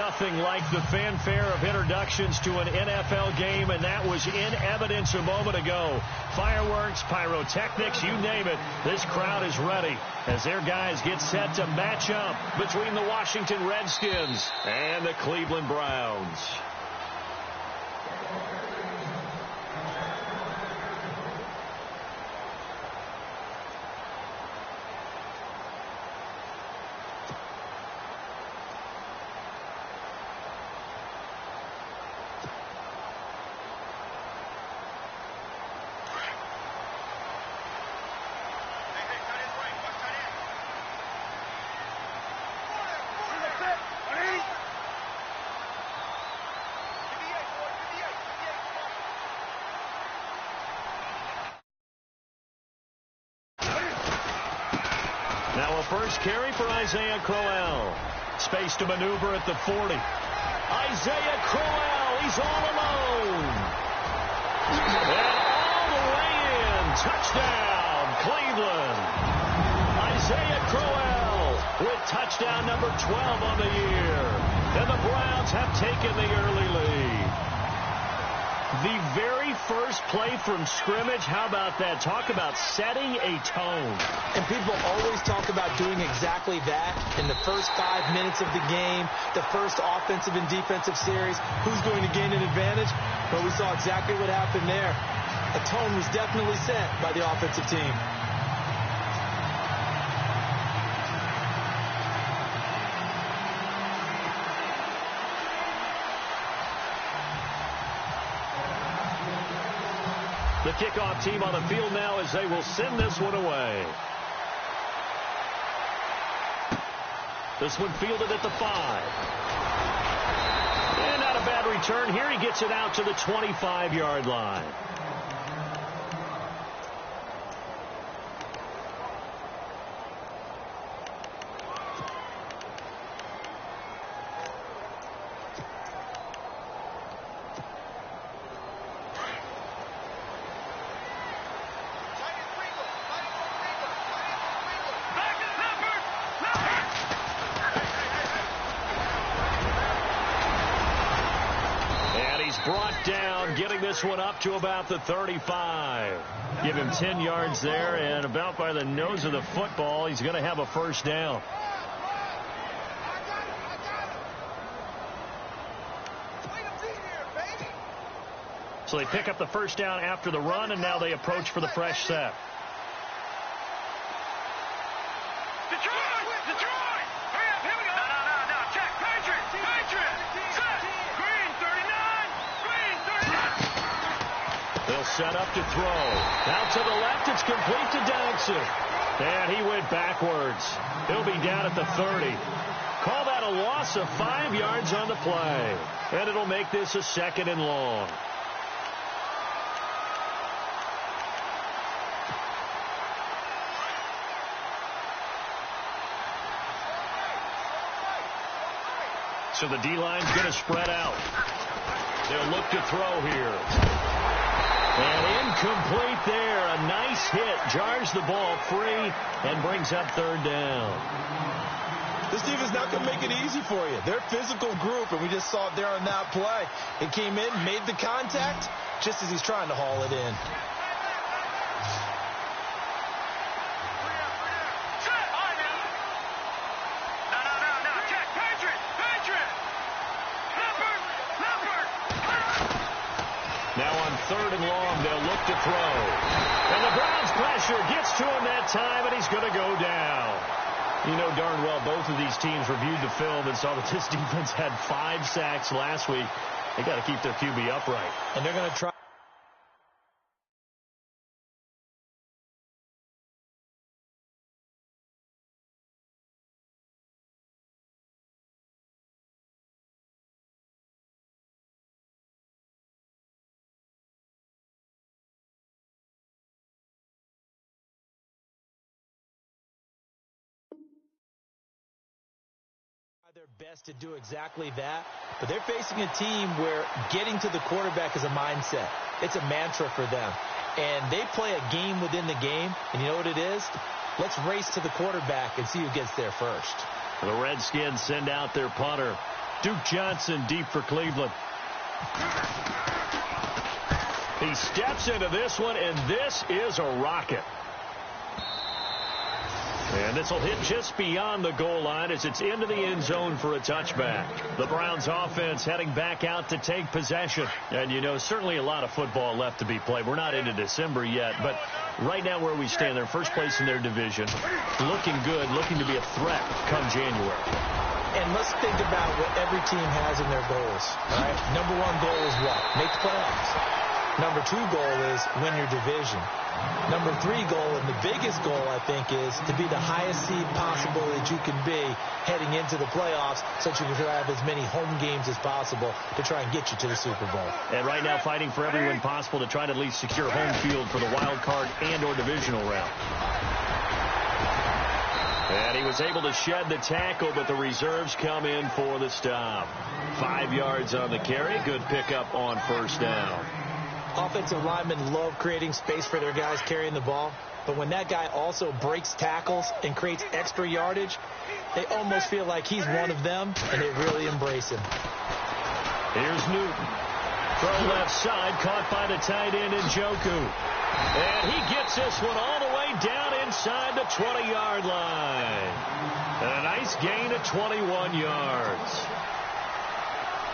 Nothing like the fanfare of introductions to an NFL game, and that was in evidence a moment ago. Fireworks, pyrotechnics, you name it. This crowd is ready as their guys get set to match up between the Washington Redskins and the Cleveland Browns. Now a first carry for Isaiah Crowell. Space to maneuver at the 40. Isaiah Crowell, he's all alone. And all the way in. Touchdown, Cleveland. Isaiah Crowell with touchdown number 12 on the year. And the Browns have taken the early lead. The very first play from scrimmage, how about that? Talk about setting a tone. And people always talk about doing exactly that in the first 5 minutes of the game, the first offensive and defensive series. Who's going to gain an advantage? Well, we saw exactly what happened there. A tone was definitely set by the offensive team. The kickoff team on the field now as they will send this one away. This one fielded at the 5. And not a bad return here. He gets it out to the 25-yard line. Brought down, getting this one up to about the 35. Give him 10 yards there, and about by the nose of the football, he's going to have a first down. So they pick up the first down after the run, and now they approach for the fresh set. Set up to throw. Out to the left. It's complete to Dodson. And he went backwards. He'll be down at the 30. Call that a loss of 5 yards on the play. And it'll make this a 2nd and long. So the D-line's going to spread out. They'll look to throw here. And incomplete there. A nice hit. Jars the ball free and brings up 3rd down. This defense not going to make it easy for you. They're a physical group, and we just saw it there on that play. It came in, made the contact, just as he's trying to haul it in. Now on 3rd and long, they'll look to throw. And the Browns pressure gets to him that time, and he's going to go down. You know darn well both of these teams reviewed the film and saw that this defense had 5 sacks last week. They got to keep their QB upright. And they're going to try. Their best to do exactly that, but they're facing a team where getting to the quarterback is a mindset. It's a mantra for them, and they play a game within the game, and you know what it is? Let's race to the quarterback and see who gets there first. The Redskins send out their punter. Duke Johnson deep for Cleveland. He steps into this one, and this is a rocket. And this will hit just beyond the goal line as it's into the end zone for a touchback. The Browns offense heading back out to take possession. And, you know, certainly a lot of football left to be played. We're not into December yet, but right now where we stand, they're first place in their division. Looking good, looking to be a threat come January. And let's think about what every team has in their goals. All right? Number one goal is what? Make the playoffs. Number two goal is win your division. Number three goal, and the biggest goal, I think, is to be the highest seed possible that you can be heading into the playoffs so that you can have as many home games as possible to try and get you to the Super Bowl. And right now fighting for every win possible to try to at least secure home field for the wild card and or divisional round. And he was able to shed the tackle, but the reserves come in for the stop. 5 yards on the carry. Good pickup on first down. Offensive linemen love creating space for their guys carrying the ball, but when that guy also breaks tackles and creates extra yardage, they almost feel like he's one of them, and they really embrace him. Here's Newton. Throw left side, caught by the tight end Njoku. And he gets this one all the way down inside the 20-yard line. And a nice gain of 21 yards.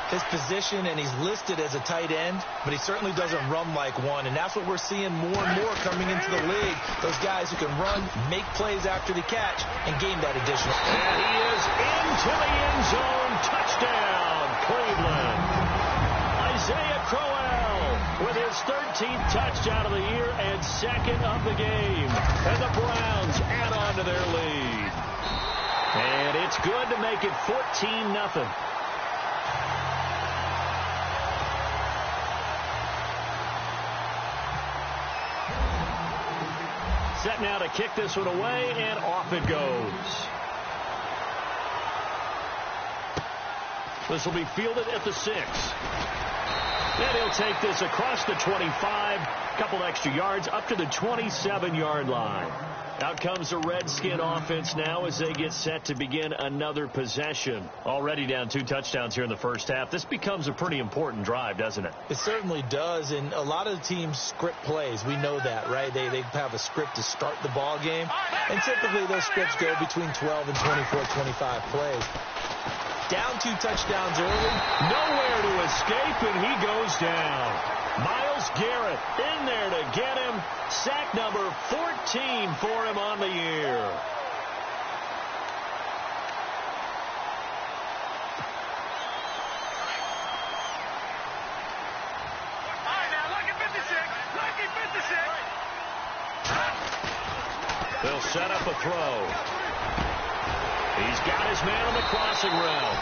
His position, and he's listed as a tight end, but he certainly doesn't run like one, and that's what we're seeing more and more coming into the league. Those guys who can run, make plays after the catch, and gain that additional. And he is into the end zone. Touchdown, Cleveland. Isaiah Crowell with his 13th touchdown of the year and second of the game. And the Browns add on to their lead. And it's good to make it 14-0. Set now to kick this one away, and off it goes. This will be fielded at the 6. And he'll take this across the 25, couple extra yards, up to the 27-yard line. Out comes the Redskin offense now as they get set to begin another possession. Already down 2 touchdowns here in the first half. This becomes a pretty important drive, doesn't it? It certainly does, and a lot of the teams script plays. We know that, right? They have a script to start the ball game, and typically those scripts go between 12 and 24, 25 plays. Down 2 touchdowns early. Nowhere to escape, and he goes down. Myles Garrett in there to get him. Sack number 14 for him on the year. They'll set up a throw. He's got his man on the crossing route.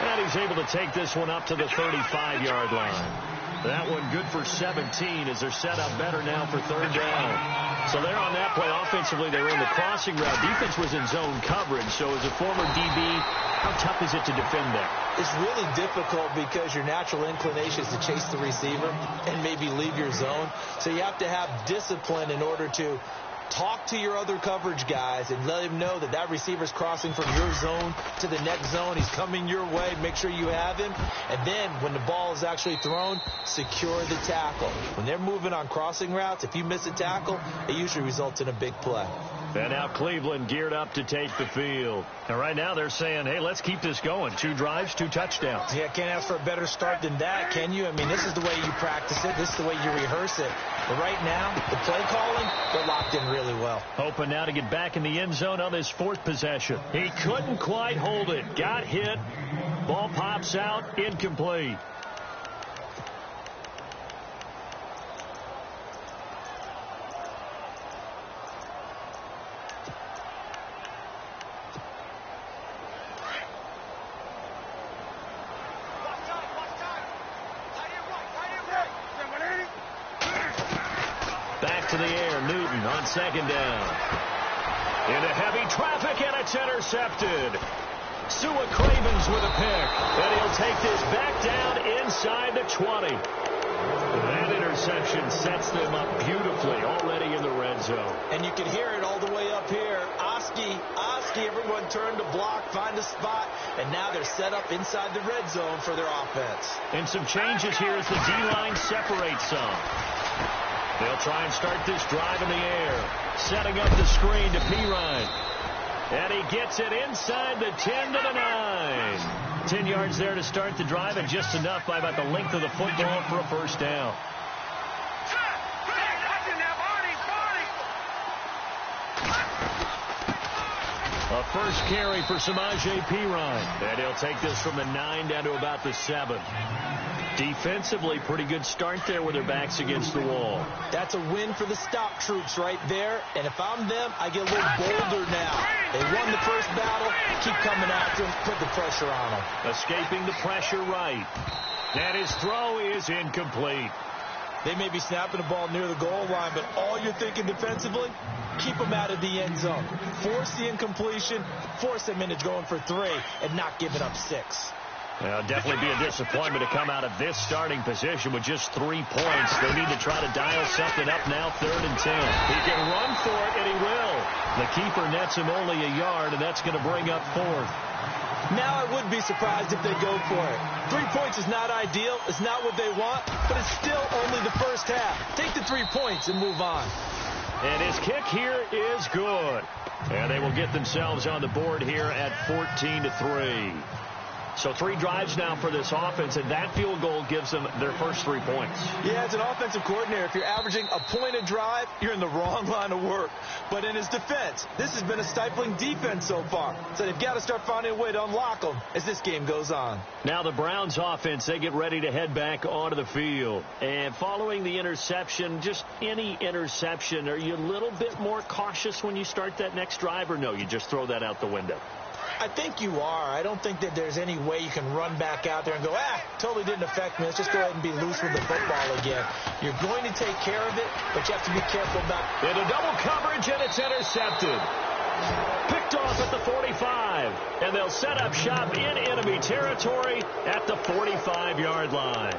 And he's able to take this one up to the 35-yard line. That one good for 17 as they're set up better now for third down. So they're on that play. Offensively, they were in the crossing route. Defense was in zone coverage. So as a former DB, how tough is it to defend that? It's really difficult because your natural inclination is to chase the receiver and maybe leave your zone. So you have to have discipline in order to talk to your other coverage guys and let him know that that receiver's crossing from your zone to the next zone. He's coming your way. Make sure you have him. And then when the ball is actually thrown, secure the tackle. When they're moving on crossing routes, if you miss a tackle, it usually results in a big play. And now Cleveland geared up to take the field. And right now they're saying, hey, let's keep this going. 2 drives, 2 touchdowns. Yeah, can't ask for a better start than that, can you? I mean, this is the way you practice it. This is the way you rehearse it. But right now, the play calling, they're locked in really well. Hoping now to get back in the end zone on this 4th possession. He couldn't quite hold it. Got hit. Ball pops out. Incomplete. To the air, Newton on second down. Into heavy traffic, and it's intercepted. Sua Cravens with a pick, and he'll take this back down inside the 20. That interception sets them up beautifully already in the red zone. And you can hear it all the way up here. Oski, everyone turned to block, find a spot, and now they're set up inside the red zone for their offense. And some changes here as the D-line separates some. They'll try and start this drive in the air. Setting up the screen to Pirine. And he gets it inside the 10 to the 9. 10 yards there to start the drive, and just enough by about the length of the football for a first down. A first carry for Samaje Pirine. And he'll take this from the 9 down to about the 7. Defensively, pretty good start there with their backs against the wall. That's a win for the stop troops right there. And if I'm them, I get a little bolder now. They won the first battle. Keep coming after them. Put the pressure on them. Escaping the pressure right. And his throw is incomplete. They may be snapping the ball near the goal line, but all you're thinking defensively, keep them out of the end zone. Force the incompletion, force them into going for 3, and not giving up 6. It'll definitely be a disappointment to come out of this starting position with just 3 points. They need to try to dial something up now, 3rd and 10. He can run for it, and he will. The keeper nets him only a yard, and that's going to bring up 4th. Now I would be surprised if they go for it. 3 points is not ideal. It's not what they want, but it's still only the first half. Take the 3 points and move on. And his kick here is good. And they will get themselves on the board here at 14-3. So 3 drives now for this offense, and that field goal gives them their first 3 points. Yeah, as an offensive coordinator, if you're averaging a point a drive, you're in the wrong line of work. But in his defense, this has been a stifling defense so far. So they've got to start finding a way to unlock them as this game goes on. Now the Browns offense, they get ready to head back onto the field. And following the interception, just any interception, are you a little bit more cautious when you start that next drive, or no, you just throw that out the window? I think you are. I don't think that there's any way you can run back out there and go, totally didn't affect me. Let's just go ahead and be loose with the football again. You're going to take care of it, but you have to be careful about it. Into double coverage, and it's intercepted. Picked off at the 45, and they'll set up shop in enemy territory at the 45-yard line.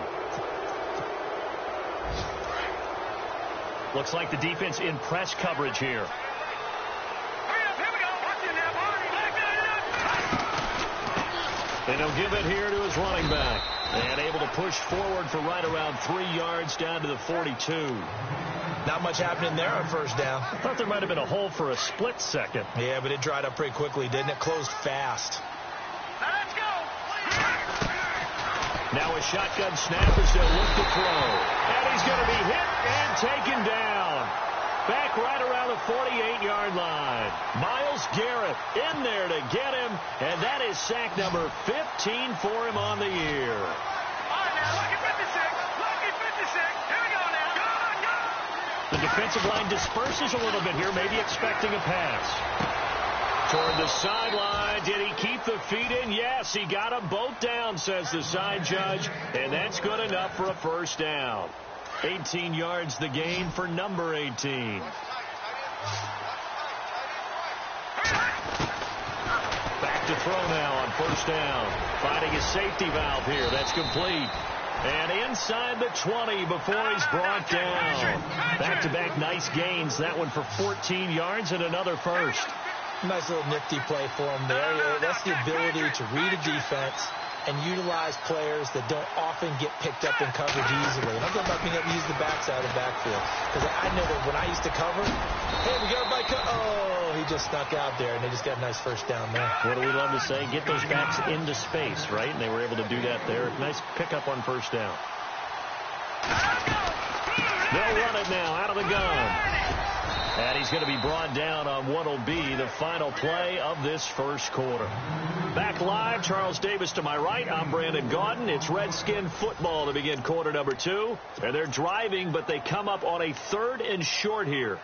Looks like the defense in press coverage here. And he'll give it here to his running back. And able to push forward for right around 3 yards down to the 42. Not much happening there on first down. I thought there might have been a hole for a split second. Yeah, but it dried up pretty quickly, didn't it? Closed fast. Let's go. Now a shotgun snap as they'll look to throw. And he's going to be hit and taken down. Back right around the 48-yard line. Myles Garrett in there to get him, and that is sack number 15 for him on the year. All right, now, lucky 56. Lucky 56. Here we go now. Go, go. The defensive line disperses a little bit here, maybe expecting a pass. Toward the sideline. Did he keep the feet in? Yes, he got them both down, says the side judge, and that's good enough for a first down. 18 yards the gain for number 18. Back to throw now on first down. Finding a safety valve here. That's complete. And inside the 20 before he's brought down. Back-to-back nice gains. That one for 14 yards and another first. Nice little nifty play for him there. That's the ability to read a defense and utilize players that don't often get picked up in coverage easily. And I'm talking about being able to use the backside of the backfield. Because I know that when I used to cover, hey, we got everybody oh, he just snuck out there, and they just got a nice first down there. What do we love to say? Get those backs into space, right? And they were able to do that there. Nice pickup on first down. They'll run it now out of the gun. And he's going to be brought down on what will be the final play of this first quarter. Back live, Charles Davis to my right. I'm Brandon Gaudin. It's Redskin football to begin quarter number 2. And they're driving, but they come up on a 3rd and short here.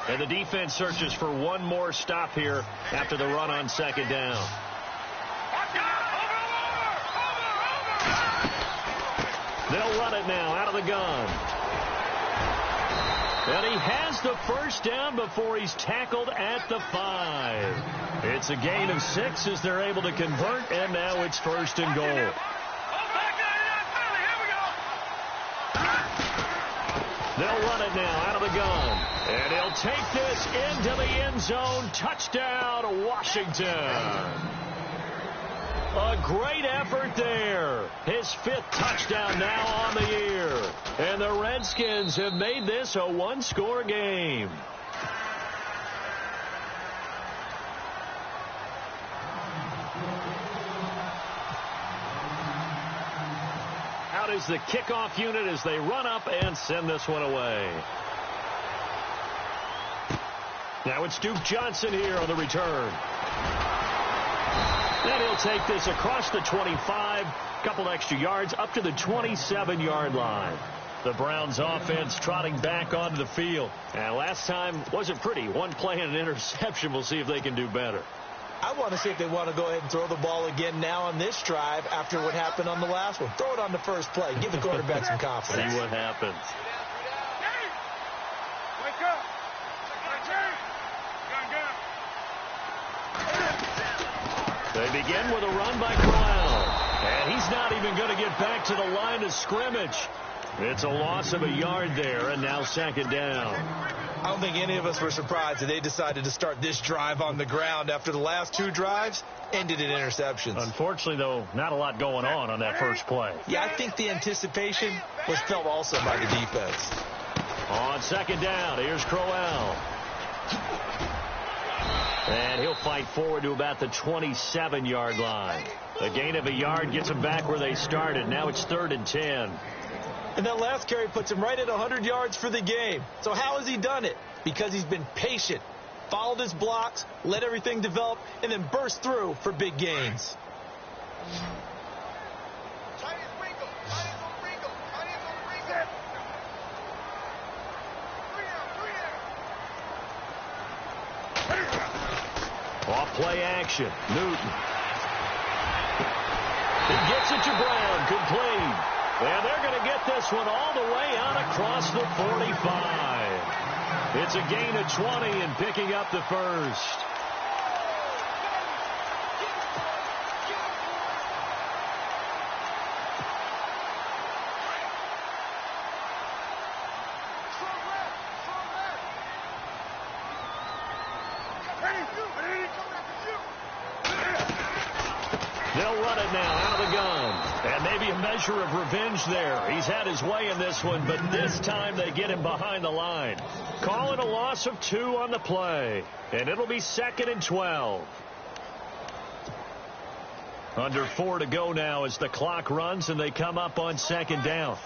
And the defense searches for one more stop here after the run on second down. They'll run it now out of the gun. And he has the first down before he's tackled at the 5. It's a gain of 6 as they're able to convert, and now it's 1st and goal. it now out of the gun. And he'll take this into the end zone. Touchdown, Washington. A great effort there. His 5th touchdown now on the year. And the Redskins have made this a one-score game. Out is the kickoff unit as they run up and send this one away. Now it's Duke Johnson here on the return. And he'll take this across the 25, couple extra yards, up to the 27-yard line. The Browns offense trotting back onto the field. And last time wasn't pretty. One play and an interception. We'll see if they can do better. I want to see if they want to go ahead and throw the ball again now on this drive after what happened on the last one. Throw it on the first play. Give the quarterback some confidence. See what happens. Wake up. They begin with a run by Crowell. And he's not even going to get back to the line of scrimmage. It's a loss of a yard there, and now 2nd down. I don't think any of us were surprised that they decided to start this drive on the ground after the last 2 drives ended in interceptions. Unfortunately, though, not a lot going on that first play. Yeah, I think the anticipation was felt also by the defense. On 2nd down, here's Crowell. And he'll fight forward to about the 27-yard line. A gain of a yard gets them back where they started. Now it's 3rd and 10. And that last carry puts him right at 100 yards for the game. So how has he done it? Because he's been patient, followed his blocks, let everything develop, and then burst through for big gains. Off play action. Newton. He gets it to Brown. Complete. And they're going to get this one all the way out across the 45. It's a gain of 20 and picking up the first. They'll run it now out of the gun. And maybe a measure of revenge there. He's had his way in this one, but this time they get him behind the line. Call it a loss of 2 on the play. And it'll be 2nd and 12. Under 4 to go now as the clock runs and they come up on 2nd down.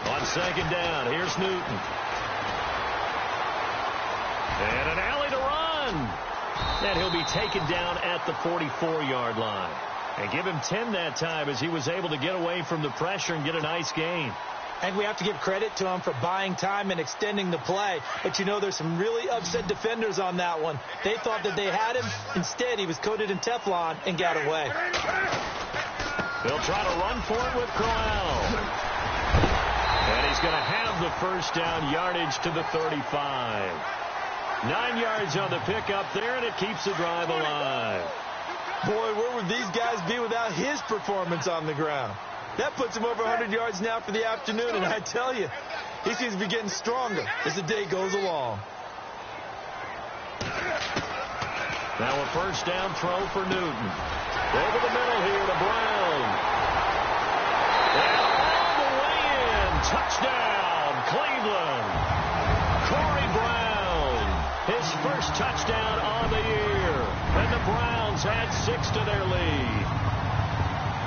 On 2nd down, here's Newton. And an alley to run. And he'll be taken down at the 44-yard line. And give him 10 that time as he was able to get away from the pressure and get a nice gain. And we have to give credit to him for buying time and extending the play. But, you know, there's some really upset defenders on that one. They thought that they had him. Instead, he was coated in Teflon and got away. They'll try to run for it with Crowell. And he's going to have the first down, yardage to the 35. 9 yards on the pickup there, and it keeps the drive alive. Boy, where would these guys be without his performance on the ground? That puts him over 100 yards now for the afternoon, and I tell you, he seems to be getting stronger as the day goes along. Now a first down throw for Newton. Over the middle here to Brown. And all the way in. Touchdown, Cleveland. Corey Brown, his first touchdown on the year. And the Browns add 6 to their lead.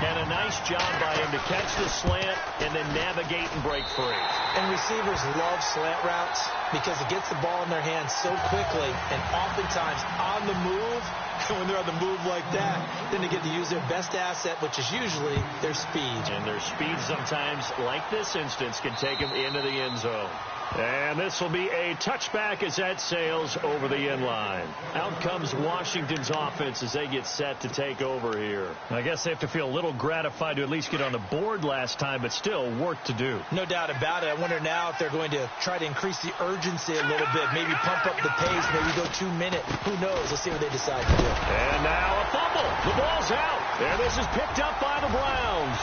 And a nice job by him to catch the slant and then navigate and break free. And receivers love slant routes because it gets the ball in their hands so quickly and oftentimes on the move. And when they're on the move like that, then they get to use their best asset, which is usually their speed. And their speed sometimes, like this instance, can take them into the end zone. And this will be a touchback as that sails over the end line. Out comes Washington's offense as they get set to take over here. I guess they have to feel a little gratified to at least get on the board last time, but still work to do. No doubt about it. I wonder now if they're going to try to increase the urgency a little bit, maybe pump up the pace, maybe go 2 minutes. Who knows? Let's see what they decide to do. And now a fumble. The ball's out. And this is picked up by the Browns.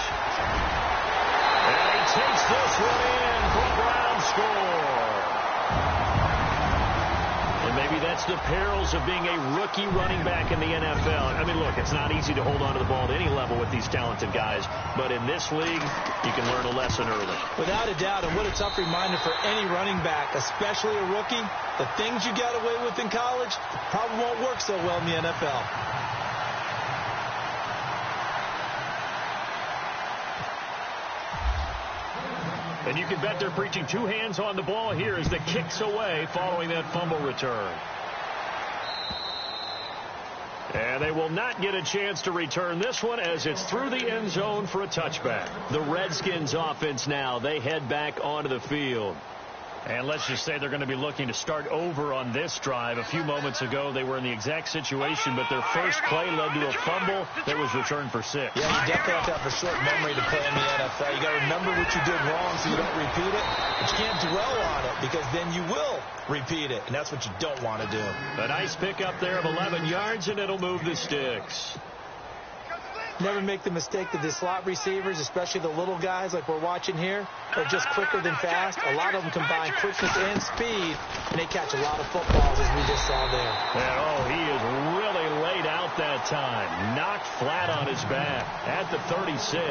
And he takes this one in for a Browns score. And maybe that's the perils of being a rookie running back in the NFL. I mean, look, it's not easy to hold on to the ball at any level with these talented guys. But in this league, you can learn a lesson early. Without a doubt, and what a tough reminder for any running back, especially a rookie. The things you got away with in college probably won't work so well in the NFL. And you can bet they're preaching 2 hands on the ball here as the kick's away following that fumble return. And they will not get a chance to return this one as it's through the end zone for a touchback. The Redskins offense now, they head back onto the field. And let's just say they're going to be looking to start over on this drive. A few moments ago, they were in the exact situation, but their first play led to a fumble that was returned for 6. Yeah, you definitely have to have a short memory to play in the NFL. You got to remember what you did wrong so you don't repeat it. But you can't dwell on it because then you will repeat it, and that's what you don't want to do. A nice pickup there of 11 yards, and it'll move the sticks. Never make the mistake that the slot receivers, especially the little guys like we're watching here, are just quicker than fast. A lot of them combine quickness and speed, and they catch a lot of footballs, as we just saw there. And, oh, he is really laid out that time. Knocked flat on his back at the 36.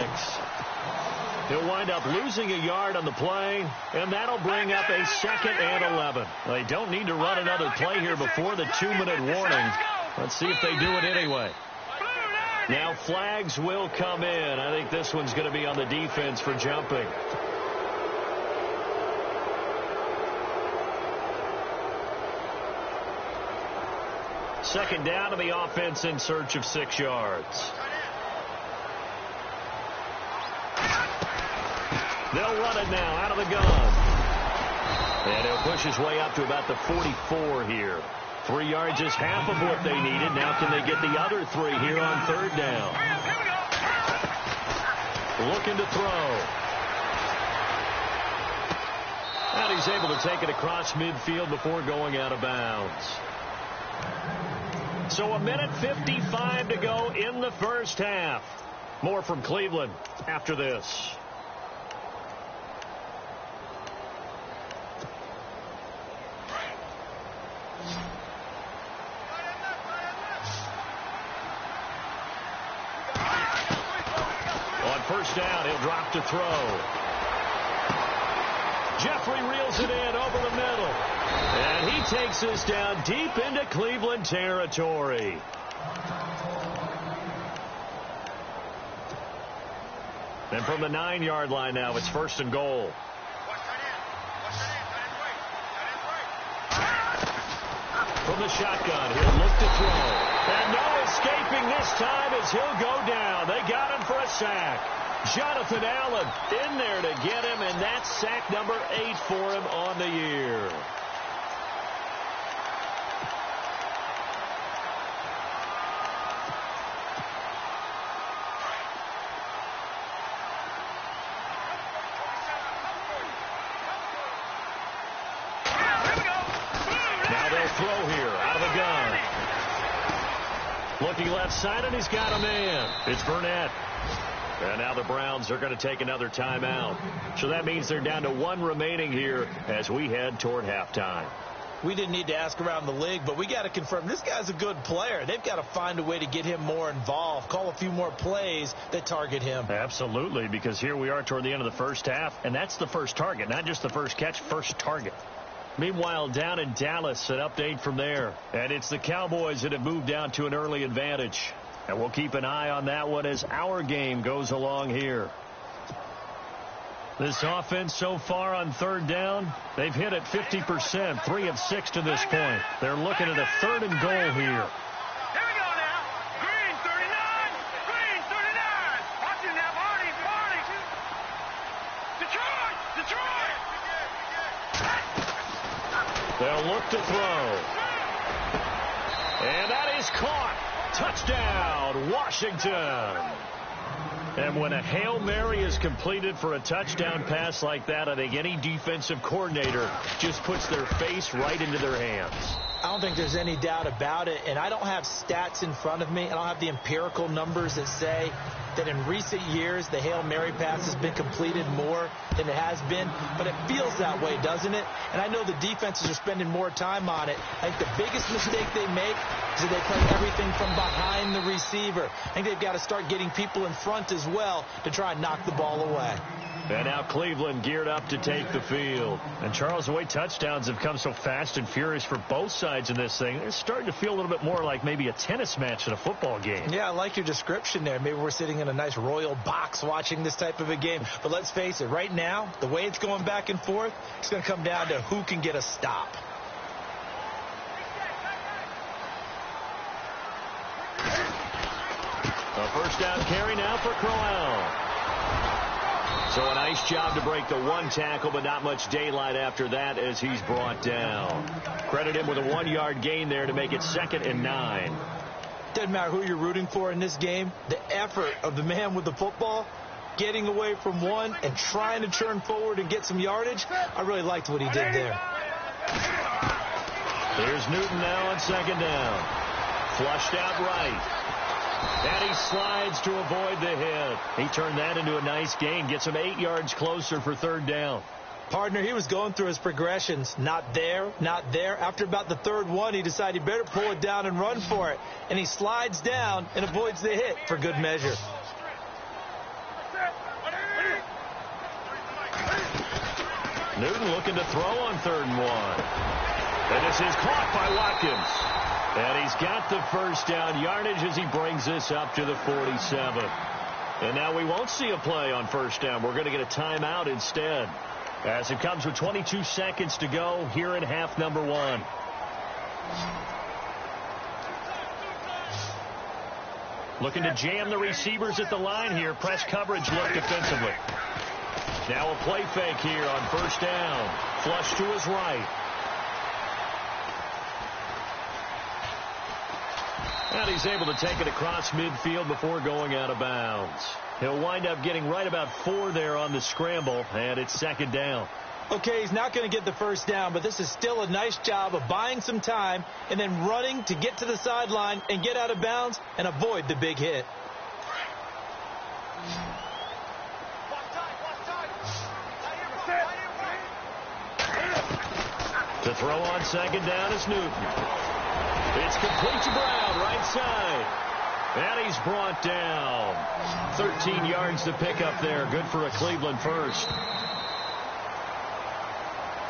He'll wind up losing a yard on the play, and that'll bring up a 2nd and 11. They don't need to run another play here before the 2-minute warning. Let's see if they do it anyway. Now flags will come in. I think this one's going to be on the defense for jumping. Second down to the offense in search of 6 yards. They'll run it now out of the gun. And he'll push his way up to about the 44 here. 3 yards is half of what they needed. Now can they get the other 3 here on 3rd down? Looking to throw. And he's able to take it across midfield before going out of bounds. So 1:55 to go in the first half. More from Cleveland after this. First down, he'll drop to throw. Jeffrey reels it in over the middle. And he takes this down deep into Cleveland territory. And from the 9-yard line now, it's 1st and goal. From the shotgun, he'll look to throw. And no escaping this time as he'll go down. They got him for a sack. Jonathan Allen in there to get him, and that's sack number 8 for him on the year. Now they'll throw here out of the gun. Looking left side, and he's got a man. It's Burnett. And now the Browns are going to take another timeout. So that means they're down to 1 remaining here as we head toward halftime. We didn't need to ask around the league, but we got to confirm this guy's a good player. They've got to find a way to get him more involved, call a few more plays that target him. Absolutely, because here we are toward the end of the first half, and that's the first target, not just the first catch, first target. Meanwhile, down in Dallas, an update from there. And it's the Cowboys that have moved down to an early advantage. And we'll keep an eye on that one as our game goes along here. This offense so far on 3rd down, they've hit it 50%, 3 of 6 to this point. They're looking at a 3rd and goal here. Here we go now. Green 39. Green 39. Watching now, Barney. Detroit. They'll look to throw. And that is caught. Touchdown, Washington. And when a Hail Mary is completed for a touchdown pass like that, I think any defensive coordinator just puts their face right into their hands. I don't think there's any doubt about it, and I don't have stats in front of me. I don't have the empirical numbers that say that in recent years the Hail Mary pass has been completed more than it has been, but it feels that way, doesn't it? And I know the defenses are spending more time on it. I think the biggest mistake they make is that they play everything from behind the receiver. I think they've got to start getting people in front as well to try and knock the ball away. And now Cleveland geared up to take the field. And Charles, the way touchdowns have come so fast and furious for both sides in this thing, it's starting to feel a little bit more like maybe a tennis match in a football game. Yeah, I like your description there. Maybe we're sitting in a nice royal box watching this type of a game. But let's face it, right now, the way it's going back and forth, it's going to come down to who can get a stop. A first down carry now for Crowell. So a nice job to break the one tackle, but not much daylight after that as he's brought down. Credit him with a 1-yard gain there to make it 2nd and 9. Doesn't matter who you're rooting for in this game. The effort of the man with the football, getting away from one and trying to turn forward and get some yardage, I really liked what he did there. Here's Newton now on 2nd down. Flushed out right. And he slides to avoid the hit. He turned that into a nice gain. Gets him 8 yards closer for 3rd down. Partner, he was going through his progressions. Not there, not there. After about the 3rd one, he decided he better pull it down and run for it. And he slides down and avoids the hit for good measure. Newton looking to throw on 3rd and 1. And this is caught by Watkins. And he's got the first down yardage as he brings this up to the 47. And now we won't see a play on 1st down. We're going to get a timeout instead, as it comes with 22 seconds to go here in half number 1. Looking to jam the receivers at the line here. Press coverage look defensively. Now a play fake here on 1st down. Flush to his right. And he's able to take it across midfield before going out of bounds. He'll wind up getting right about 4 there on the scramble, and it's 2nd down. Okay, he's not going to get the first down, but this is still a nice job of buying some time and then running to get to the sideline and get out of bounds and avoid the big hit. To throw on 2nd down is Newton. It's complete to Brown, right side. And he's brought down. 13 yards to pick up there. Good for a Cleveland first.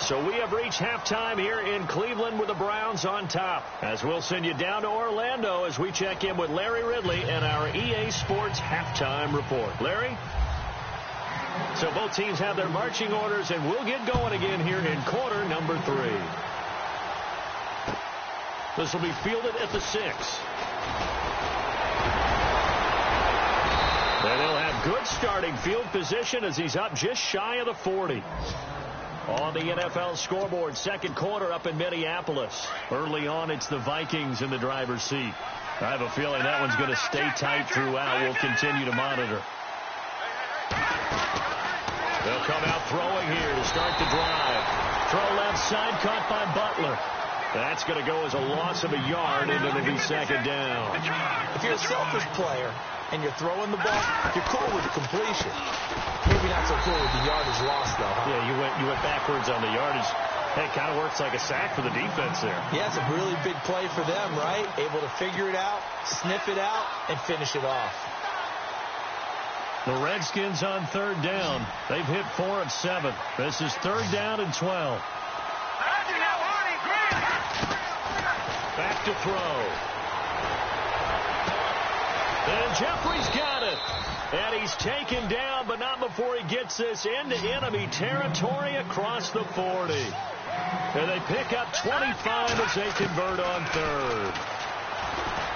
So we have reached halftime here in Cleveland with the Browns on top. As we'll send you down to Orlando as we check in with Larry Ridley and our EA Sports halftime report. Larry? So both teams have their marching orders, and we'll get going again here in quarter number 3. This will be fielded at the 6. And they'll have good starting field position as he's up just shy of the 40. On the NFL scoreboard, 2nd quarter up in Minneapolis. Early on, it's the Vikings in the driver's seat. I have a feeling that one's going to stay tight throughout. We'll continue to monitor. They'll come out throwing here to start the drive. Throw left side, caught by Butler. That's going to go as a loss of a yard, and it'll be 2nd down. If you're a selfish player and you're throwing the ball, you're cool with the completion. Maybe not so cool with the yardage loss, though, huh? Yeah, you went backwards on the yardage. Hey, it kind of works like a sack for the defense there. Yeah, it's a really big play for them, right? Able to figure it out, sniff it out, and finish it off. The Redskins on 3rd down. They've hit 4 of 7. This is 3rd down and 12. Back to throw. And Jeffrey's got it. And he's taken down, but not before he gets this into enemy territory across the 40. And they pick up 25 as they convert on 3rd.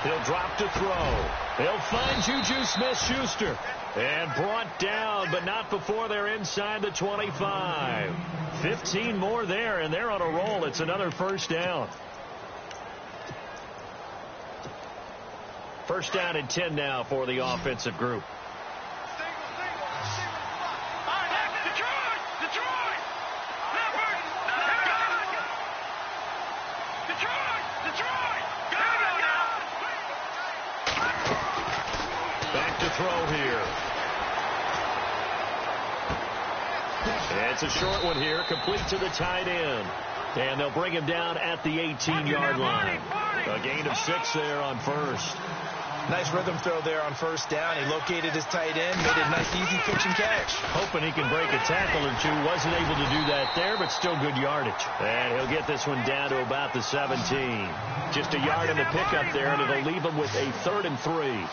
He'll drop to throw. He'll find Juju Smith-Schuster. And brought down, but not before they're inside the 25. 15 more there, and they're on a roll. It's another first down. First down and 10 now for the offensive group. Back to throw here. It's a short one here, complete to the tight end. And they'll bring him down at the 18-yard line. A gain of 6 there on first. Nice rhythm throw there on first down. He located his tight end, made a nice easy pitch and catch. Hoping he can break a tackle or two. Wasn't able to do that there, but still good yardage. And he'll get this one down to about the 17. Just a yard in the pickup there, and it'll leave him with a 3rd and 3.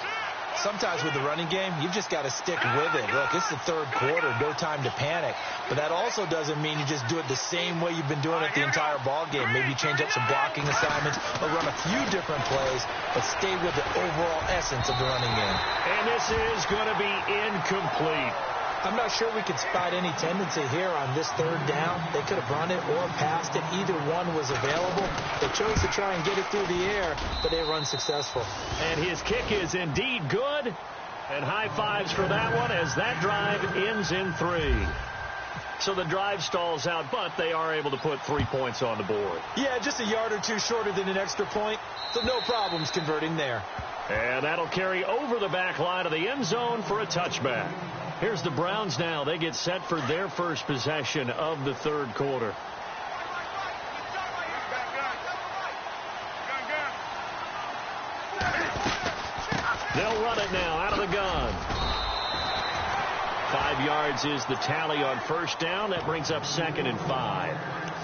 Sometimes with the running game, you've just got to stick with it. Look, it's the third quarter, no time to panic. But that also doesn't mean you just do it the same way you've been doing it the entire ball game. Maybe change up some blocking assignments or run a few different plays, but stay with the overall essence of the running game. And this is going to be incomplete. I'm not sure we could spot any tendency here on this third down. They could have run it or passed it. Either one was available. They chose to try and get it through the air, but they were unsuccessful. And his kick is indeed good. And high fives for that one as that drive ends in 3. So the drive stalls out, but they are able to put 3 points on the board. Yeah, just a yard or two shorter than an extra point. So no problems converting there. And that'll carry over the back line of the end zone for a touchback. Here's the Browns now. They get set for their first possession of the third quarter. They'll run it now out of the gun. 5 yards is the tally on first down. That brings up 2nd and 5.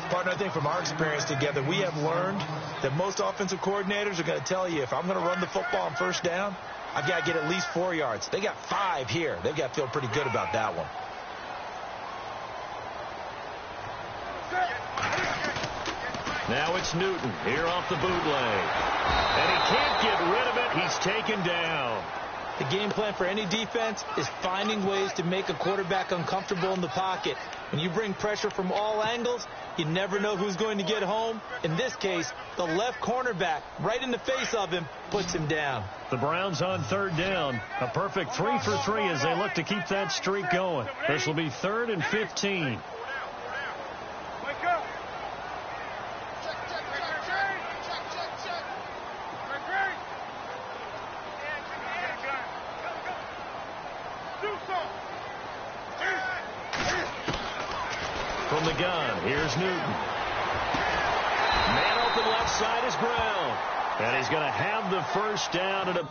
Partner, I think from our experience together, we have learned that most offensive coordinators are going to tell you, if I'm going to run the football on first down, I've got to get at least 4 yards. They got 5 here. They've got to feel pretty good about that one. Now it's Newton here off the bootleg. And he can't get rid of it. He's taken down. The game plan for any defense is finding ways to make a quarterback uncomfortable in the pocket. When you bring pressure from all angles, you never know who's going to get home. In this case, the left cornerback, right in the face of him, puts him down. The Browns on third down. A perfect 3 for 3 as they look to keep that streak going. This will be 3rd and 15. From the gun, here's Newton. Man open left side is Brown. And he's going to have the first down at a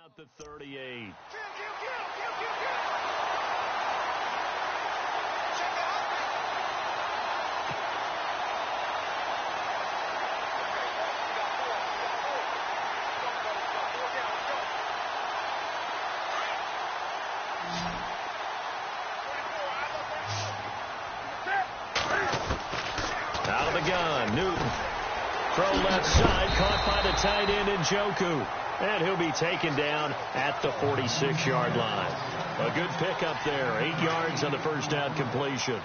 About the 38. Out of the gun, Newton. Throw left side, caught by the tight end Njoku. And he'll be taken down at the 46-yard line. A good pickup there. 8 yards on the first down completion.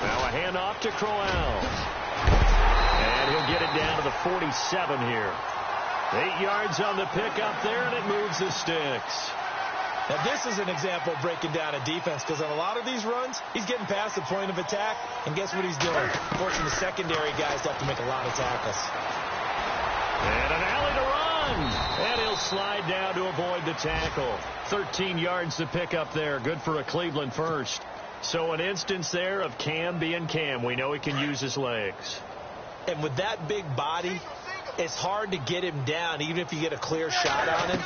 Now a handoff to Crowell. And he'll get it down to the 47 here. 8 yards on the pickup there, and it moves the sticks. Now, this is an example of breaking down a defense, because on a lot of these runs, he's getting past the point of attack, and guess what he's doing? Forcing the secondary guys to have to make a lot of tackles. And an alley to run. And he'll slide down to avoid the tackle. 13 yards to pick up there. Good for a Cleveland first. So an instance there of Cam being Cam. We know he can use his legs. And with that big body, it's hard to get him down, even if you get a clear shot on him.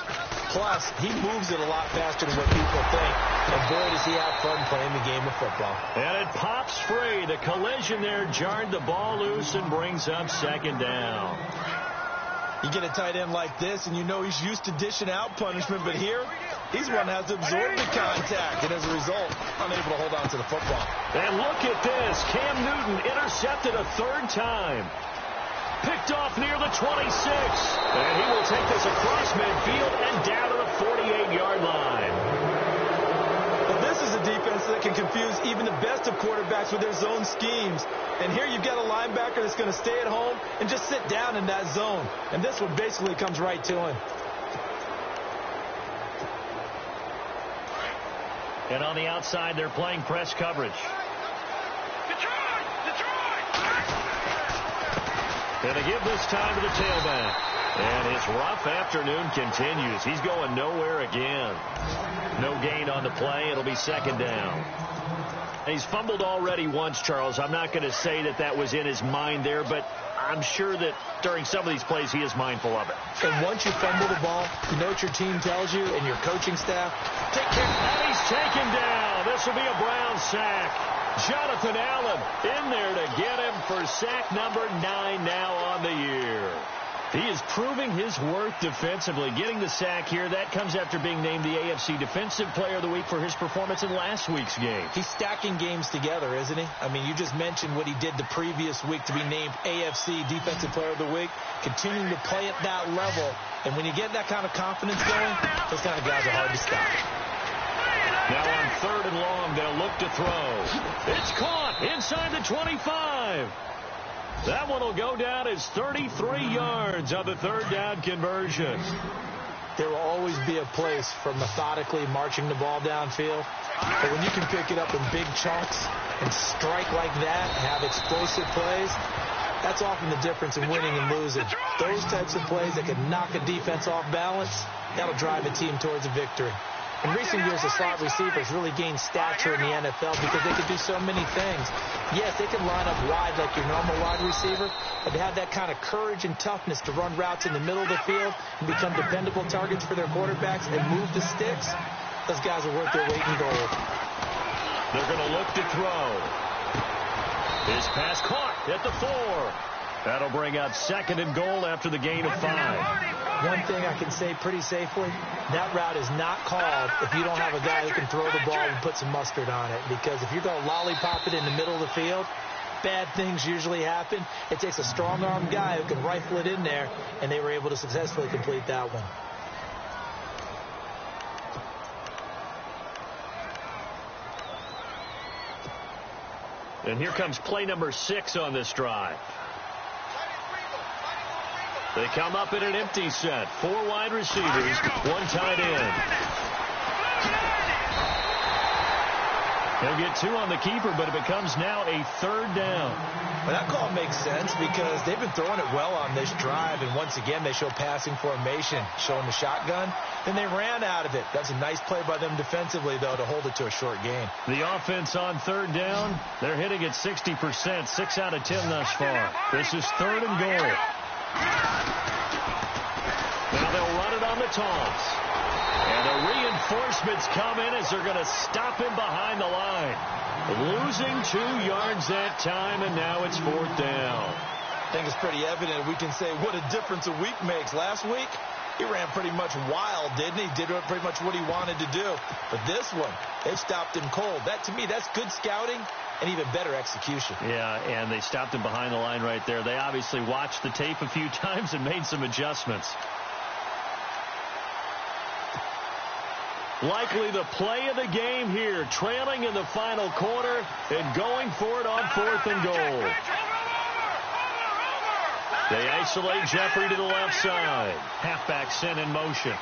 Plus, he moves it a lot faster than what people think. And boy, does he have fun playing the game of football. And it pops free. The collision there jarred the ball loose and brings up second down. You get a tight end like this, and you know he's used to dishing out punishment. But here, he's one that has absorbed the contact. And as a result, unable to hold on to the football. And look at this. Cam Newton intercepted a third time. Picked off near the 26. And he will take this across midfield and down to the 48-yard line. But this is a defense that can confuse even the best of quarterbacks with their zone schemes. And here you've got a linebacker that's going to stay at home and just sit down in that zone. And this one basically comes right to him. And on the outside, they're playing press coverage. And they give this time to the tailback. And his rough afternoon continues. He's going nowhere again. No gain on the play. It'll be second down. He's fumbled already once, Charles. I'm not going to say that that was in his mind there, but I'm sure that during some of these plays he is mindful of it. And once you fumble the ball, you know what your team tells you and your coaching staff? Take care. And he's taken down. This will be a Brown sack. Jonathan Allen in there to get him for sack number 9 now on the year. He is proving his worth defensively. Getting the sack here, that comes after being named the AFC Defensive Player of the Week for his performance in last week's game. He's stacking games together, isn't he? I mean, you just mentioned what he did the previous week to be named AFC Defensive Player of the Week, continuing to play at that level. And when you get that kind of confidence going, those kind of guys are hard to stop. Now on 3rd and long, they'll look to throw. It's caught inside the 25. That one will go down as 33 yards on the 3rd down conversion. There will always be a place for methodically marching the ball downfield. But when you can pick it up in big chunks and strike like that, have explosive plays, that's often the difference in winning and losing. Those types of plays that can knock a defense off balance, that'll drive a team towards a victory. In recent years, the slot receivers really gained stature in the NFL because they could do so many things. Yes, they can line up wide like your normal wide receiver, but they have that kind of courage and toughness to run routes in the middle of the field and become dependable targets for their quarterbacks and move the sticks. Those guys are worth their weight in gold. They're going to look to throw. His pass caught at the 4. That'll bring up 2nd and goal after the gain of 5. One thing I can say pretty safely, that route is not called if you don't have a guy who can throw the ball and put some mustard on it. Because if you're going to lollipop it in the middle of the field, bad things usually happen. It takes a strong-armed guy who can rifle it in there, and they were able to successfully complete that one. And here comes play number 6 on this drive. They come up in an empty set. 4 wide receivers, 1 tight end. They'll get 2 on the keeper, but it becomes now a 3rd down. Well, that call makes sense because they've been throwing it well on this drive, and once again they show passing formation, showing the shotgun. Then they ran out of it. That's a nice play by them defensively, though, to hold it to a short gain. The offense on 3rd down, they're hitting at 60%, 6 out of 10 thus far. This is 3rd and goal. Now they'll run it on the toss. And the reinforcements come in as they're going to stop him behind the line. Losing 2 yards that time, and now it's 4th down. I think it's pretty evident. We can say what a difference a week makes. Last week, he ran pretty much wild, didn't he? Did pretty much what he wanted to do. But this one, they stopped him cold. That, to me, that's good scouting and even better execution. Yeah, and they stopped him behind the line right there. They obviously watched the tape a few times and made some adjustments. Likely the play of the game here, trailing in the final quarter and going for it on 4th and goal. They isolate Jeffrey to the left side. Halfback sent in motion.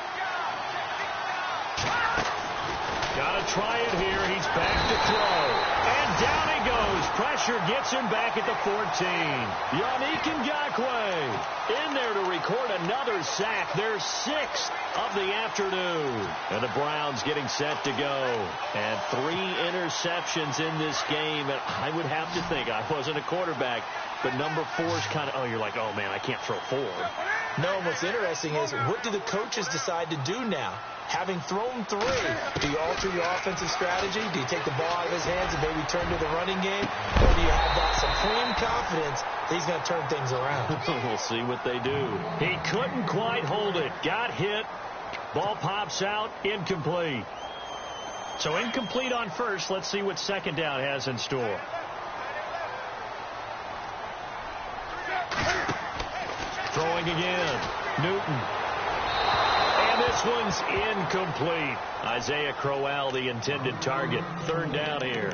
Got to try it here. He's back to throw. And down he goes. Pressure gets him back at the 14. Yannick Ngakoue in there to record another sack. Their 6th of the afternoon. And the Browns getting set to go. And 3 interceptions in this game. And I would have to think, I wasn't a quarterback, but number 4 is kind of, oh, you're like, oh, man, I can't throw 4. No, and what's interesting is, what do the coaches decide to do now? Having thrown 3, do you alter your offensive strategy? Do you take the ball out of his hands and maybe turn to the running game? Or do you have that supreme confidence that he's going to turn things around? We'll see what they do. He couldn't quite hold it. Got hit. Ball pops out. Incomplete. So incomplete on first. Let's see what 2nd down has in store. Throwing again. Newton. And this one's incomplete. Isaiah Crowell, the intended target. 3rd down here.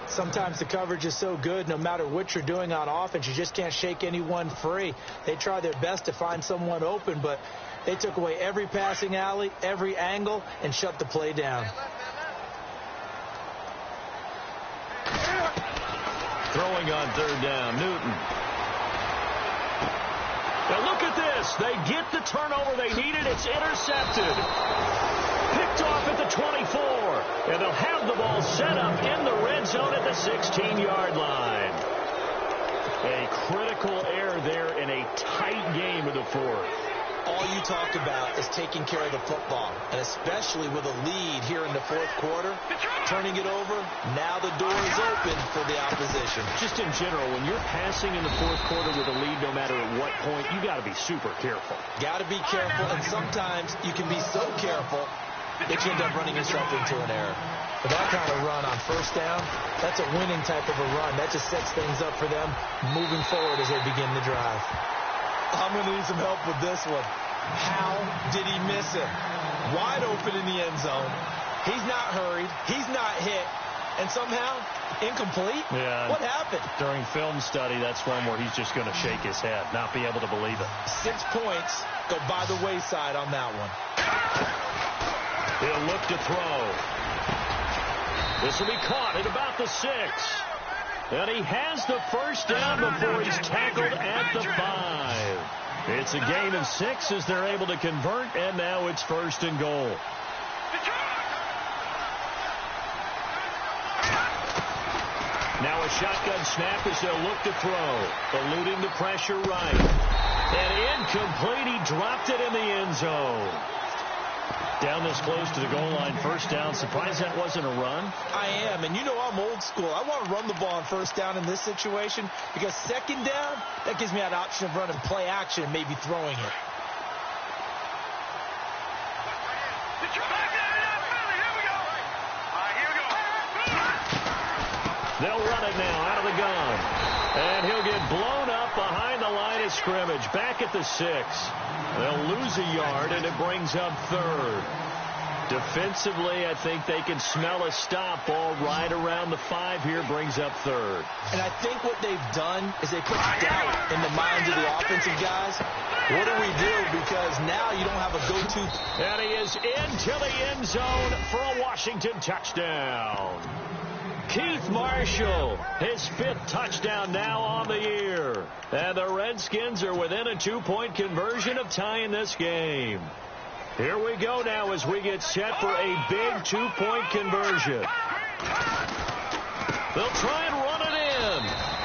Sometimes the coverage is so good, no matter what you're doing on offense, you just can't shake anyone free. They try their best to find someone open, but they took away every passing alley, every angle, and shut the play down. Throwing on 3rd down. Newton. Now look at this. They get the turnover they needed. It's intercepted. Picked off at the 24. And they'll have the ball set up in the red zone at the 16-yard line. A critical error there in a tight game of the 4th. All you talk about is taking care of the football, and especially with a lead here in the 4th quarter, turning it over, now the door is open for the opposition. Just in general, when you're passing in the 4th quarter with a lead, no matter at what point, you got to be super careful. Got to be careful, and sometimes you can be so careful that you end up running yourself into an error. But that kind of run on 1st down, that's a winning type of a run. That just sets things up for them moving forward as they begin the drive. I'm going to need some help with this one. How did he miss it? Wide open in the end zone. He's not hurried. He's not hit. And somehow, incomplete? Yeah. What happened? During film study, that's one where he's just going to shake his head, not be able to believe it. 6 points go by the wayside on that one. He'll look to throw. This will be caught at about the 6. And he has the 1st down before he's tackled at the 5. It's a gain of 6 as they're able to convert, and now it's 1st and goal. Now a shotgun snap as they'll look to throw. Eluding the pressure right. And incomplete. He dropped it in the end zone. Down this close to the goal line, 1st down. Surprised that wasn't a run? I am, and you know I'm old school. I want to run the ball on 1st down in this situation because 2nd down, that gives me that option of running play action and maybe throwing it. They'll run it now out of the gun. And he'll get blown up behind the line of scrimmage. Back at the 6. They'll lose a yard, and it brings up 3rd. Defensively, I think they can smell a stop. Ball right around the 5 here, brings up 3rd. And I think what they've done is they put doubt in the minds of the offensive guys. What do we do? Because now you don't have a go-to. And he is into the end zone for a Washington touchdown. Keith Marshall, his 5th touchdown now on the year. And the Redskins are within a 2-point conversion of tying this game. Here we go now as we get set for a big 2-point conversion. They'll try and run it in.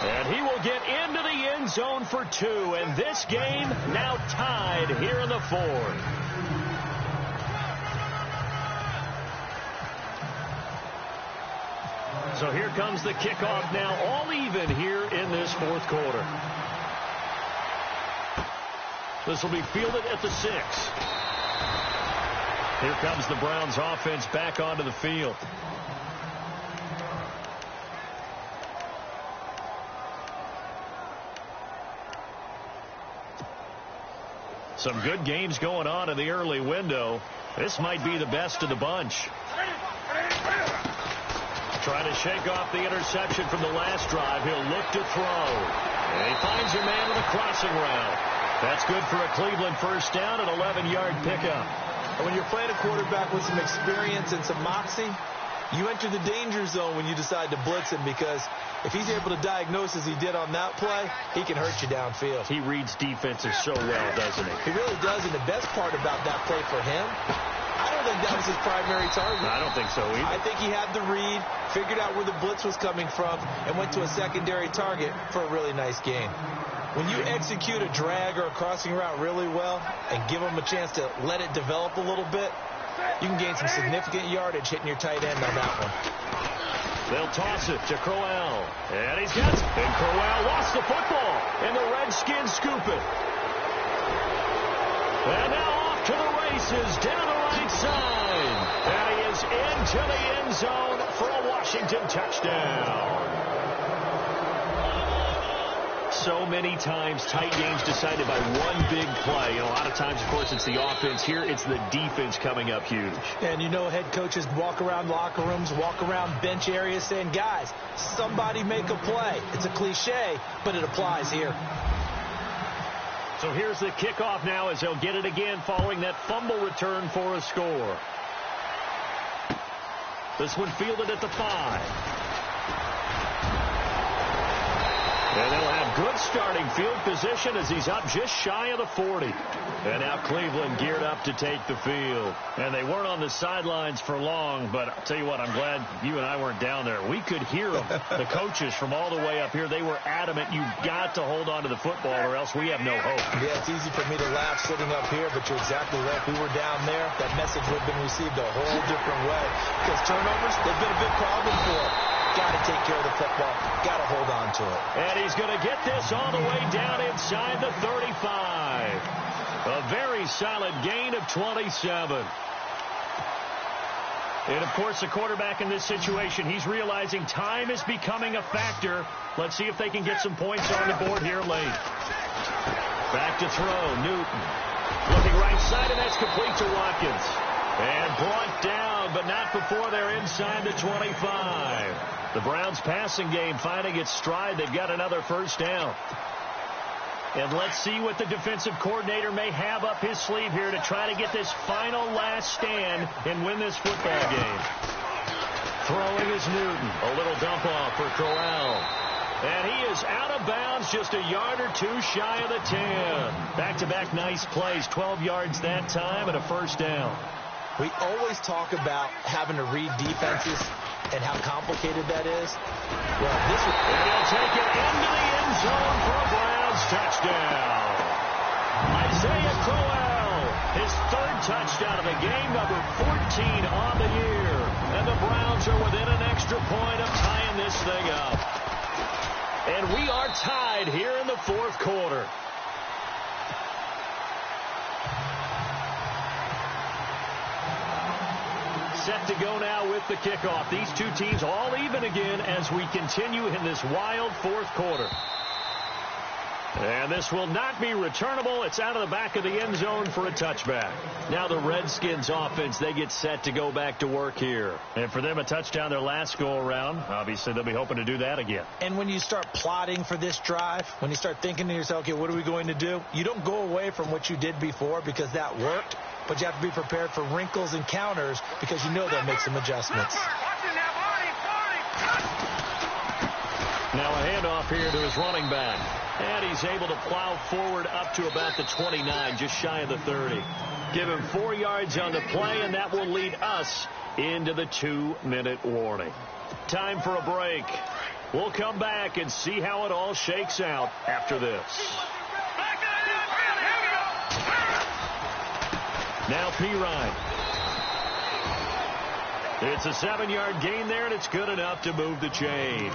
And he will get into the end end zone for 2, and this game now tied here in the 4th. So here comes the kickoff now, all even here in this 4th quarter. This will be fielded at the 6. Here comes the Browns offense back onto the field. Some good games going on in the early window. This might be the best of the bunch. Trying to shake off the interception from the last drive. He'll look to throw. And he finds a man with a crossing route. That's good for a Cleveland first down, an 11-yard pickup. And when you're playing a quarterback with some experience and some moxie, you enter the danger zone when you decide to blitz him, because if he's able to diagnose as he did on that play, he can hurt you downfield. He reads defenses so well, doesn't he? He really does, and the best part about that play for him, I don't think that was his primary target. I don't think so either. I think he had the read, figured out where the blitz was coming from, and went to a secondary target for a really nice gain. When you execute a drag or a crossing route really well and give him a chance to let it develop a little bit, you can gain some significant yardage hitting your tight end on that one. They'll toss it to Crowell. And he's got it. And Crowell lost the football. And the Redskins scoop it. And now off to the races down the right side. And he is into the end zone for a Washington touchdown. So many times tight games decided by one big play. A lot of times, of course, it's the offense. Here, it's the defense coming up huge. And you know, head coaches walk around locker rooms, walk around bench areas saying, guys, somebody make a play. It's a cliche, but it applies here. So here's the kickoff now as they'll get it again following that fumble return for a score. This one fielded at the 5. And they'll have good starting field position as he's up just shy of the 40. And now Cleveland geared up to take the field. And they weren't on the sidelines for long, but I'll tell you what, I'm glad you and I weren't down there. We could hear them, the coaches from all the way up here. They were adamant, you've got to hold on to the football or else we have no hope. Yeah, it's easy for me to laugh sitting up here, but you're exactly right. If we were down there, that message would have been received a whole different way. Because turnovers, they've been a big problem for them. Got to take care of the football. Got to hold on to it. And he's going to get this all the way down inside the 35. A very solid gain of 27. And, of course, the quarterback in this situation, he's realizing time is becoming a factor. Let's see if they can get some points on the board here late. Back to throw. Newton looking right side, and that's complete to Watkins. And brought down, but not before they're inside the 25. The Browns passing game finding its stride. They've got another first down. And let's see what the defensive coordinator may have up his sleeve here to try to get this final last stand and win this football game. Throwing is Newton. A little dump off for Crowell. And he is out of bounds just a yard or two shy of the 10. Back-to-back nice plays. 12 yards that time and a first down. We always talk about having to read defenses and how complicated that is. Well, this was... And he'll take it into the end zone for a Browns touchdown. Isaiah Crowell, his 3rd touchdown of the game, number 14 on the year. And the Browns are within an extra point of tying this thing up. And we are tied here in the 4th quarter. Set to go now with the kickoff. These two teams all even again as we continue in this wild 4th quarter. And this will not be returnable. It's out of the back of the end zone for a touchback. Now the Redskins offense, they get set to go back to work here. And for them, a touchdown their last go-around. Obviously, they'll be hoping to do that again. And when you start plotting for this drive, when you start thinking to yourself, okay, what are we going to do? You don't go away from what you did before because that worked. But you have to be prepared for wrinkles and counters because you know they'll make some adjustments. Now a handoff here to his running back. And he's able to plow forward up to about the 29, just shy of the 30. Give him 4 yards on the play, and that will lead us into the 2-minute warning. Time for a break. We'll come back and see how it all shakes out after this. Now Pirine. It's a 7-yard gain there, and it's good enough to move the chains.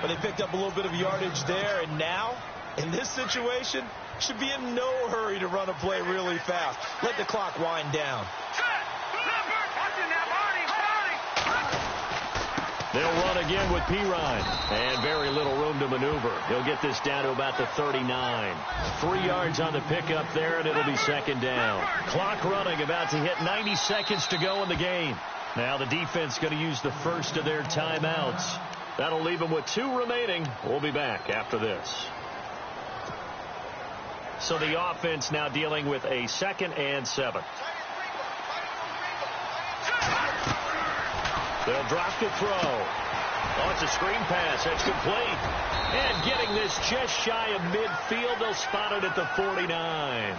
But they picked up a little bit of yardage there, and now, in this situation, should be in no hurry to run a play really fast. Let the clock wind down. They'll run again with Pirine, and very little room to maneuver. He'll get this down to about the 39. 3 yards on the pickup there, and it'll be second down. Clock running, about to hit 90 seconds to go in the game. Now the defense going to use the first of their timeouts. That'll leave them with 2 remaining. We'll be back after this. So the offense now dealing with a 2nd and 7. They'll drop to throw. Oh, it's a screen pass. That's complete. And getting this just shy of midfield, they'll spot it at the 49.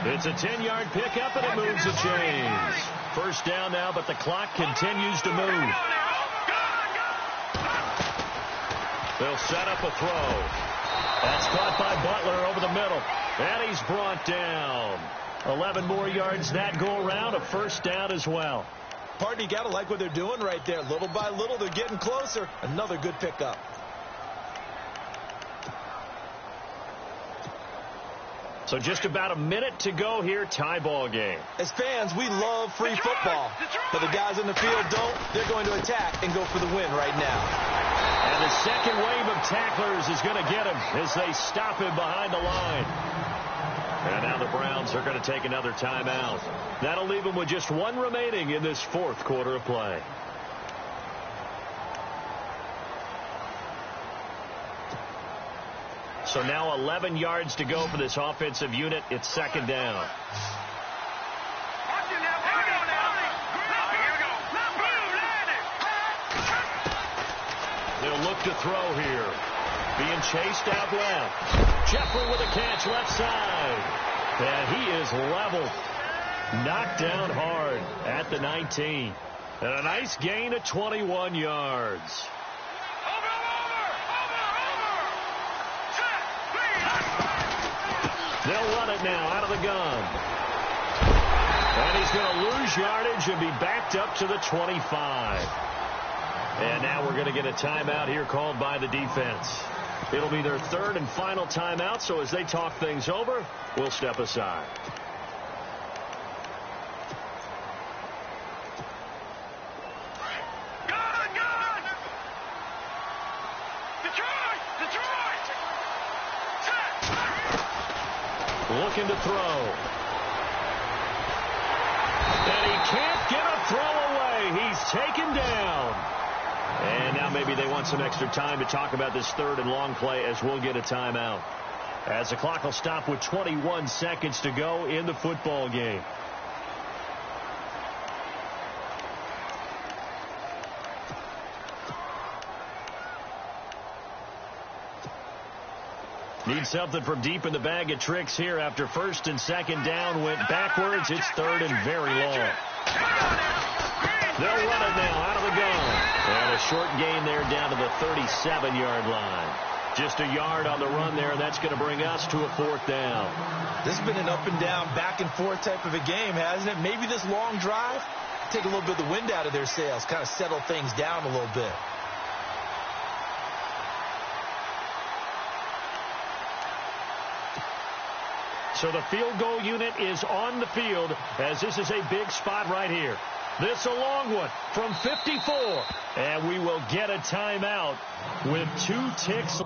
It's a 10-yard pickup, and it moves the chains. First down now, but the clock continues to move. They'll set up a throw. That's caught by Butler over the middle. And he's brought down. 11 more yards that go around, a first down as well. Partner, you got to like what they're doing right there. Little by little, they're getting closer. Another good pickup. So just about a minute to go here, tie ball game. As fans, we love free football. But the guys in the field don't. They're going to attack and go for the win right now. And the second wave of tacklers is going to get him as they stop him behind the line. And now the Browns are going to take another timeout. That'll leave them with just 1 remaining in this 4th quarter of play. So now 11 yards to go for this offensive unit. It's second down. They'll look to throw here. Being chased out left. Jeffrey with a catch left side. And he is leveled. Knocked down hard at the 19. And a nice gain of 21 yards. They'll run it now out of the gun. And he's going to lose yardage and be backed up to the 25. And now we're going to get a timeout here called by the defense. It'll be their 3rd and final timeout, so as they talk things over, we'll step aside. Looking to throw. And he can't get a throw away. He's taken down. And now maybe they want some extra time to talk about this 3rd and long play as we'll get a timeout. As the clock will stop with 21 seconds to go in the football game. Need something from deep in the bag of tricks here after 1st and 2nd down went backwards. It's 3rd and very long. They'll run it now out of the gun. And a short gain there down to the 37-yard line. Just a yard on the run there. That's going to bring us to a 4th down. This has been an up and down, back and forth type of a game, hasn't it? Maybe this long drive, take a little bit of the wind out of their sails, kind of settle things down a little bit. So the field goal unit is on the field as this is a big spot right here. This a long one from 54. And we will get a timeout with 2 ticks.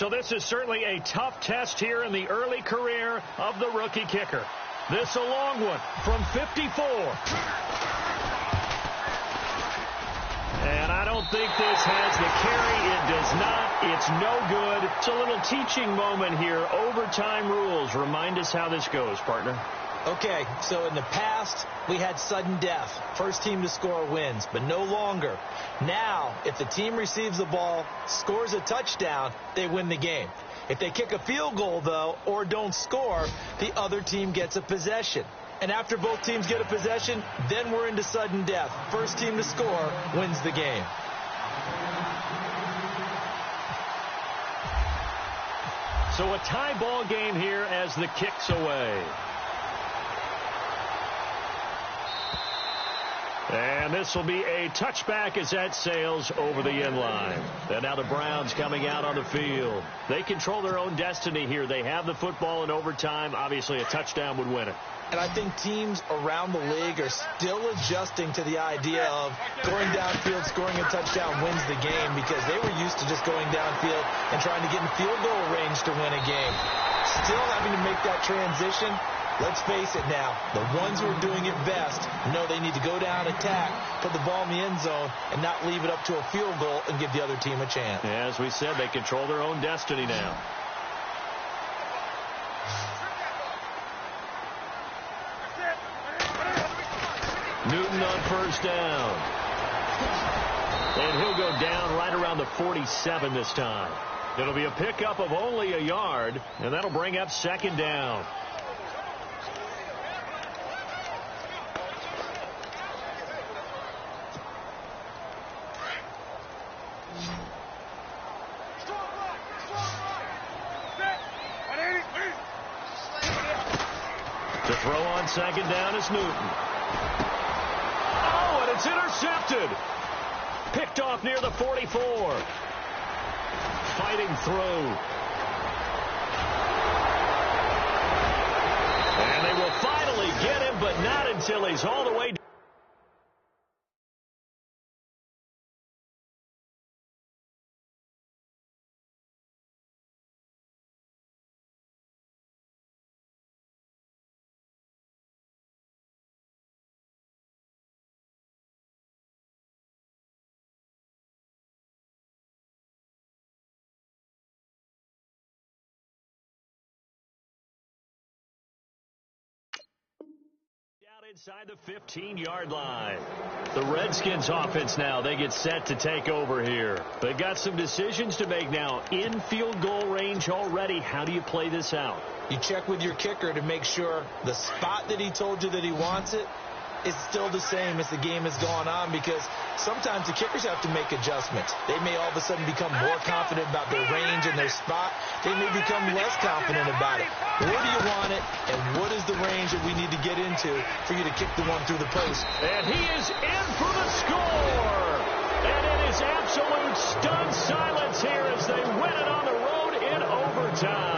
So this is certainly a tough test here in the early career of the rookie kicker. This a long one from 54. And I don't think this has the carry. It does not. It's no good. It's a little teaching moment here. Overtime rules. Remind us how this goes, partner. Okay, so in the past, we had sudden death. First team to score wins, but no longer. Now, if the team receives the ball, scores a touchdown, they win the game. If they kick a field goal, though, or don't score, the other team gets a possession. And after both teams get a possession, then we're into sudden death. First team to score wins the game. So a tie ball game here as the kick's away. And this will be a touchback as that sails over the end line. And now the Browns coming out on the field. They control their own destiny here. They have the football in overtime. Obviously, a touchdown would win it. And I think teams around the league are still adjusting to the idea of going downfield, scoring a touchdown wins the game, because they were used to just going downfield and trying to get in field goal range to win a game. Still having to make that transition. Let's face it now, the ones who are doing it best know they need to go down, attack, put the ball in the end zone, and not leave it up to a field goal and give the other team a chance. Yeah, as we said, they control their own destiny now. Newton on first down. And he'll go down right around the 47 this time. It'll be a pickup of only a yard, and that'll bring up second down. To throw on second down is Newton. Oh, and it's intercepted. Picked off near the 44. Fighting through. And they will finally get him, but not until he's all the way down. Inside the 15-yard line. The Redskins offense now, they get set to take over here. They've got some decisions to make now. In field goal range already. How do you play this out? You check with your kicker to make sure the spot that he told you that he wants it is still the same as the game has gone on, because sometimes the kickers have to make adjustments. They may all of a sudden become more confident about their range and their spot. They may become less confident about it. Where do you want it, and what is the range that we need to get into for you to kick the one through the post? And he is in for the score! And it is absolute stunned silence here as they win it on the road in overtime.